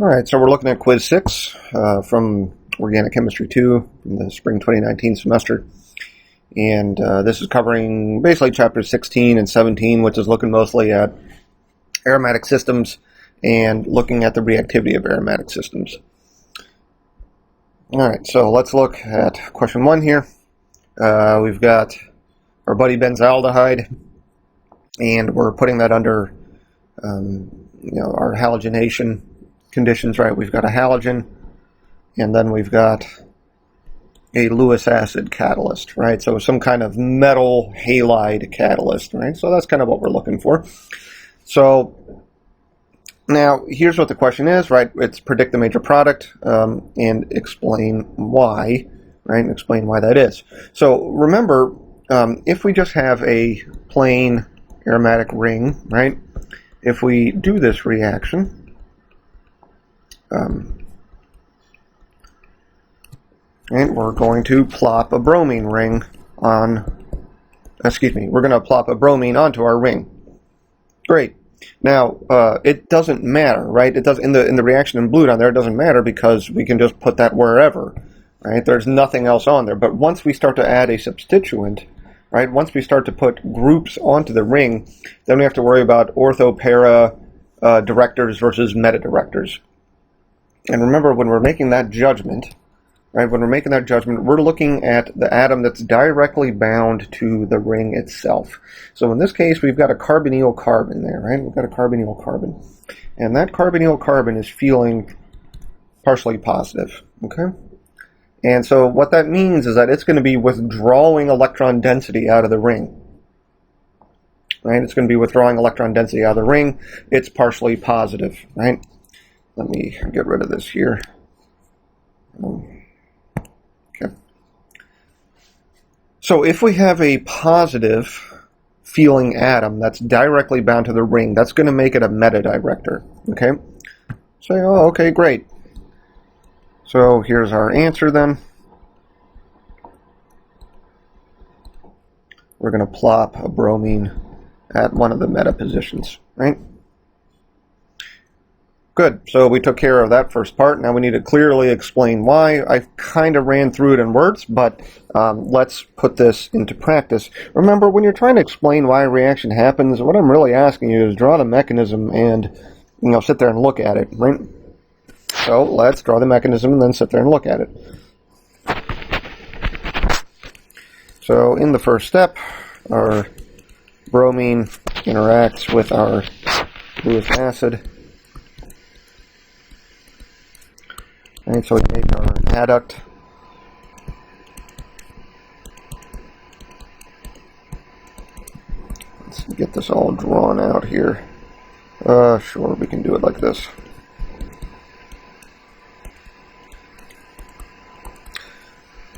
All right, so we're looking at Quiz 6 from Organic Chemistry 2 in the spring 2019 semester. And this is covering basically chapters 16 and 17, which is looking mostly at aromatic systems and looking at the reactivity of aromatic systems. All right, so let's look at question 1 here. We've got our buddy benzaldehyde, and we're putting that under our halogenation conditions, right? We've got a halogen, and then we've got a Lewis acid catalyst, right? So some kind of metal halide catalyst, right? So that's kind of what we're looking for. So now here's what the question is, right? It's predict the major product and explain why, right? And explain why that is. So remember, if we just have a plain aromatic ring, right? If we do this reaction, and we're going to plop a bromine ring on, we're going to plop a bromine onto our ring. Great. Now, it doesn't matter, right? It does in the reaction in blue down there, it doesn't matter because we can just put that wherever, right? There's nothing else on there. But once we start to add a substituent, right? Once we start to put groups onto the ring, then we have to worry about ortho-para directors versus meta-directors. And remember, when we're making that judgment, right, we're looking at the atom that's directly bound to the ring itself. So in this case, we've got a carbonyl carbon there, right? We've got a carbonyl carbon. And that carbonyl carbon is feeling partially positive, okay? And so what that means is that it's going to be withdrawing electron density out of the ring. Right? It's going to be withdrawing electron density out of the ring. It's partially positive, right? Let me get rid of this here. Okay. So if we have a positive feeling atom that's directly bound to the ring, that's going to make it a meta-director, okay? Say, oh, okay, great. So here's our answer then. We're going to plop a bromine at one of the meta positions, right? Good. So we took care of that first part. Now we need to clearly explain why. I kind of ran through it in words, but let's put this into practice. Remember, when you're trying to explain why a reaction happens, what I'm really asking you is draw the mechanism and, sit there and look at it, right? So let's draw the mechanism and then sit there and look at it. So in the first step, our bromine interacts with our Lewis acid. Right, so we make our adduct. Let's get this all drawn out here. Sure, we can do it like this.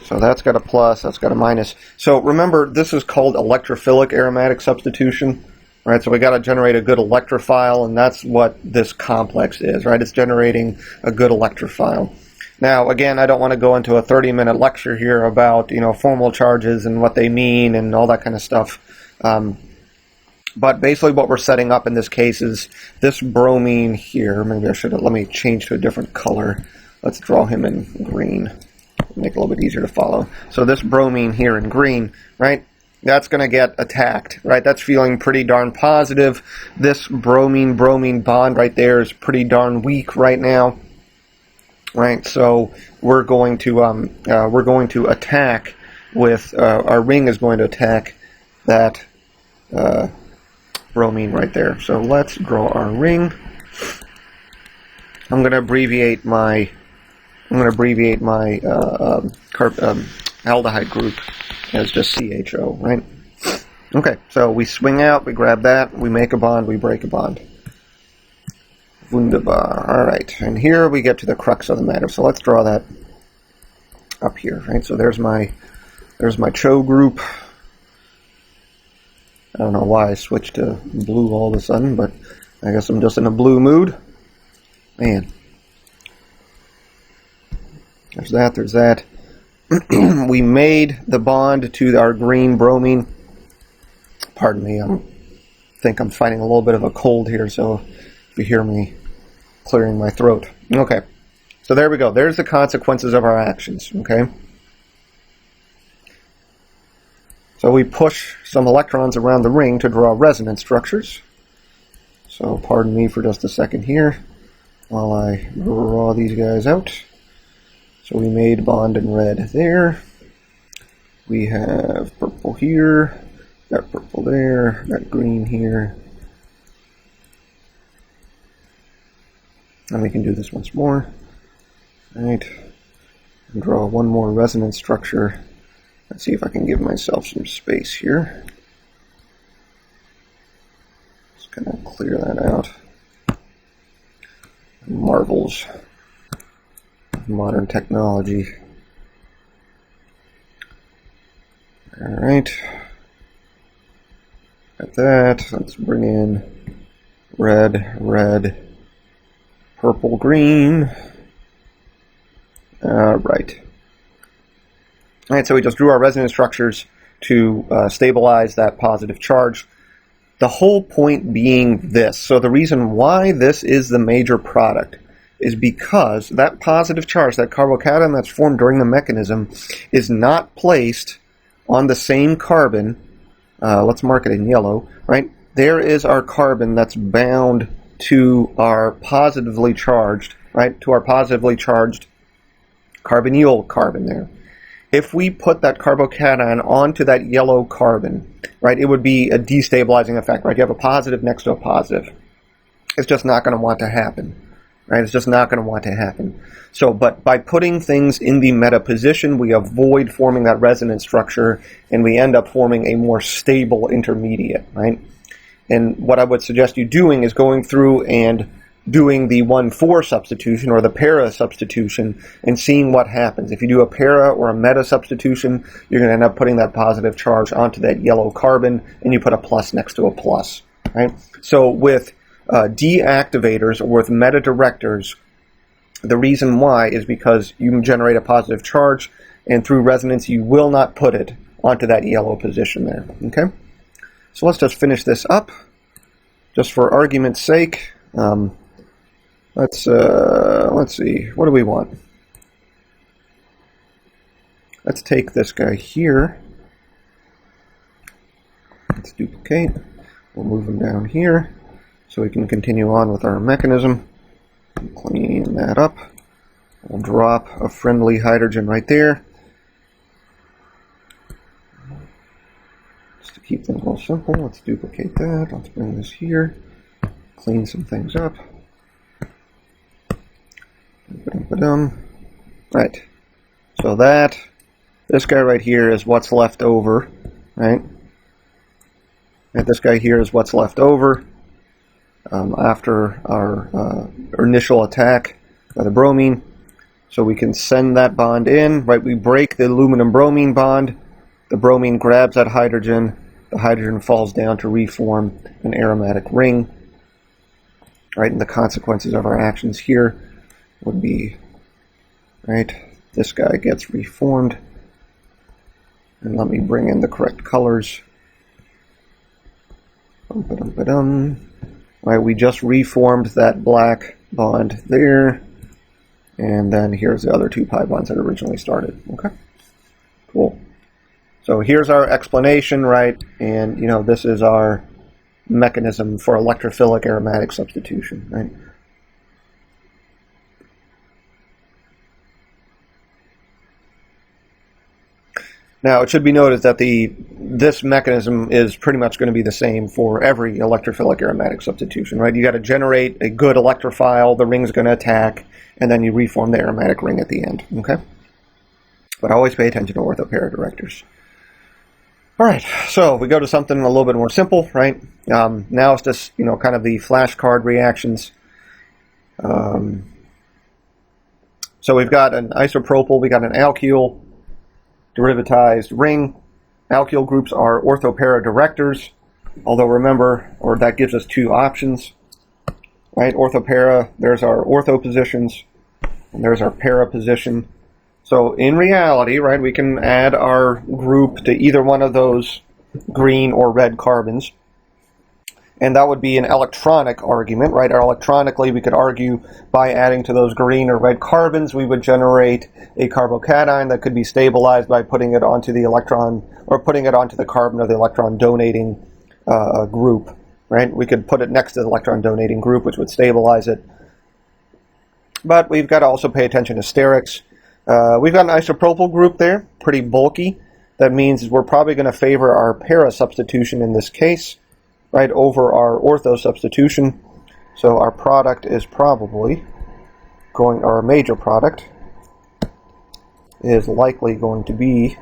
So that's got a plus, that's got a minus. So remember, this is called electrophilic aromatic substitution. Right, so we got to generate a good electrophile, and that's what this complex is, right? It's generating a good electrophile. Now, again, I don't want to go into a 30-minute lecture here about, formal charges and what they mean and all that kind of stuff. But basically what we're setting up in this case is this bromine here. Maybe let me change to a different color. Let's draw him in green. Make it a little bit easier to follow. So this bromine here in green, right? That's going to get attacked, right? That's feeling pretty darn positive. This bromine-bromine bond right there is pretty darn weak right now, right? So we're going to attack with our ring is going to attack that bromine right there. So let's draw our ring. I'm going to abbreviate my aldehyde group as just CHO, right? Okay, so we swing out, we grab that, we make a bond, we break a bond. Wunderbar. All right, and here we get to the crux of the matter. So let's draw that up here, right? So there's my CHO group. I don't know why I switched to blue all of a sudden, but I guess I'm just in a blue mood. Man. There's that. We made the bond to our green bromine. Pardon me, I think I'm fighting a little bit of a cold here, so if you hear me clearing my throat. Okay, so there we go. There's the consequences of our actions, okay? So we push some electrons around the ring to draw resonance structures. So pardon me for just a second here while I draw these guys out. So we made bond in red there. We have purple here, got purple there, got green here. And we can do this once more. All right. And draw one more resonance structure. Let's see if I can give myself some space here. Just kind of clear that out. Marvels of modern technology. Alright. Got that. Let's bring in red, red, purple, green. Right. Alright, so we just drew our resonance structures to stabilize that positive charge. The whole point being this. So the reason why this is the major product is because that positive charge, that carbocation that's formed during the mechanism, is not placed on the same carbon. Let's mark it in yellow, right? There is our carbon that's bound to our positively charged, right? To our positively charged carbonyl carbon there. If we put that carbocation onto that yellow carbon, right, it would be a destabilizing effect, right? You have a positive next to a positive. It's just not going to want to happen, right? It's just not going to want to happen. So, but by putting things in the meta position, we avoid forming that resonance structure, and we end up forming a more stable intermediate, right? And what I would suggest you doing is going through and doing the 1,4 substitution or the para substitution and seeing what happens. If you do a para or a meta substitution, you're going to end up putting that positive charge onto that yellow carbon, and you put a plus next to a plus, right? So with deactivators or with meta directors, the reason why is because you generate a positive charge, and through resonance you will not put it onto that yellow position there. Okay, so let's just finish this up, just for argument's sake. Let's see, what do we want? Let's take this guy here. Let's duplicate. We'll move him down here so we can continue on with our mechanism. Clean that up. We'll drop a friendly hydrogen right there. Just to keep things all simple, let's duplicate that. Let's bring this here. Clean some things up. Right. So this guy right here is what's left over, right? And this guy here is what's left over after our initial attack by the bromine. So we can send that bond in, right? We break the aluminum-bromine bond. The bromine grabs that hydrogen. The hydrogen falls down to reform an aromatic ring, right? And the consequences of our actions here would be, right, this guy gets reformed. And let me bring in the correct colors. Right, we just reformed that black bond there. And then here's the other two pi bonds that originally started. Okay, cool. So here's our explanation, right? And, you know, this is our mechanism for electrophilic aromatic substitution, right? Now, it should be noted that this mechanism is pretty much going to be the same for every electrophilic aromatic substitution, right? You got to generate a good electrophile, the ring's going to attack, and then you reform the aromatic ring at the end, okay? But always pay attention to ortho-para directors. All right, so we go to something a little bit more simple, right? Now it's just, you know, kind of the flashcard reactions. So we've got an isopropyl, we got an alkyl, derivatized ring. Alkyl groups are ortho-para directors, although remember, or that gives us two options, right? Ortho-para, there's our ortho positions, and there's our para position. So in reality, right, we can add our group to either one of those green or red carbons. and that would be an electronic argument, right? Or electronically, we could argue by adding to those green or red carbons, we would generate a carbocation that could be stabilized by putting it onto the electron, or putting it onto the carbon of the electron donating group, right? We could put it next to the electron donating group, which would stabilize it. But we've got to also pay attention to sterics. We've got an isopropyl group there, pretty bulky. That means we're probably going to favor our para substitution in this case, right, over our ortho substitution. So our product is probably going, our major product is likely going to be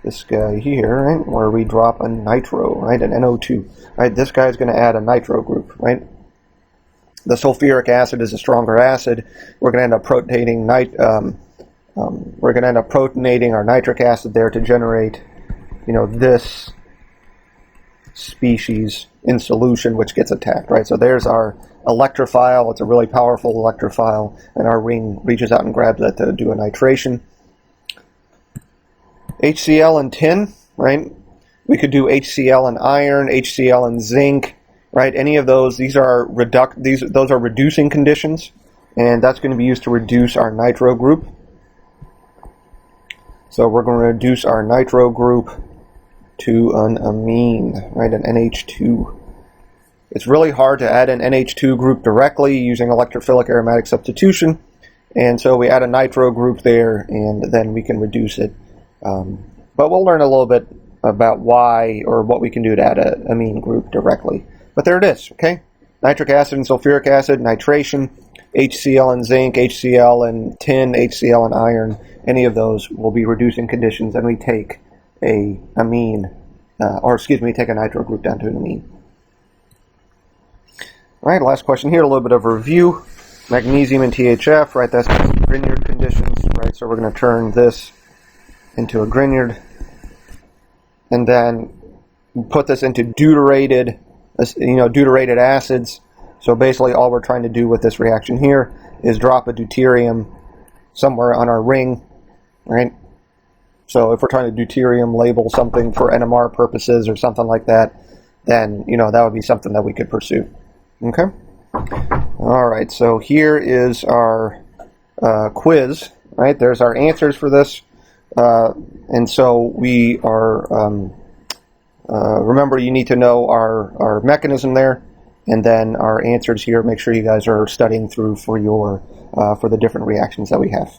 this guy here, right, where we drop a nitro, right, an NO2. Right, this guy's going to add a nitro group, right? The sulfuric acid is a stronger acid. We're going to end up protonating our nitric acid there to generate, this species in solution, which gets attacked, right? So there's our electrophile. It's a really powerful electrophile, and our ring reaches out and grabs that to do a nitration. HCl and tin, right? We could do HCl and iron, HCl and zinc, right? Any of those. Those are reducing conditions, and that's going to be used to reduce our nitro group. So we're going to reduce our nitro group to an amine, right, an NH2. It's really hard to add an NH2 group directly using electrophilic aromatic substitution, and so we add a nitro group there, and then we can reduce it. But we'll learn a little bit about why, or what we can do to add an amine group directly. But there it is, okay? Nitric acid and sulfuric acid, nitration, HCl and zinc, HCl and tin, HCl and iron. Any of those will be reducing conditions, and we take a amine, take a nitro group down to an amine. All right, last question here, a little bit of a review. Magnesium and THF, right, that's Grignard conditions, right? So we're going to turn this into a Grignard, and then put this into deuterated acids. So basically all we're trying to do with this reaction here is drop a deuterium somewhere on our ring, right? So if we're trying to deuterium label something for NMR purposes or something like that, then, that would be something that we could pursue. Okay? All right, so here is our quiz, right? There's our answers for this. And so we are, remember, you need to know our mechanism there, and then our answers here. Make sure you guys are studying through for the different reactions that we have.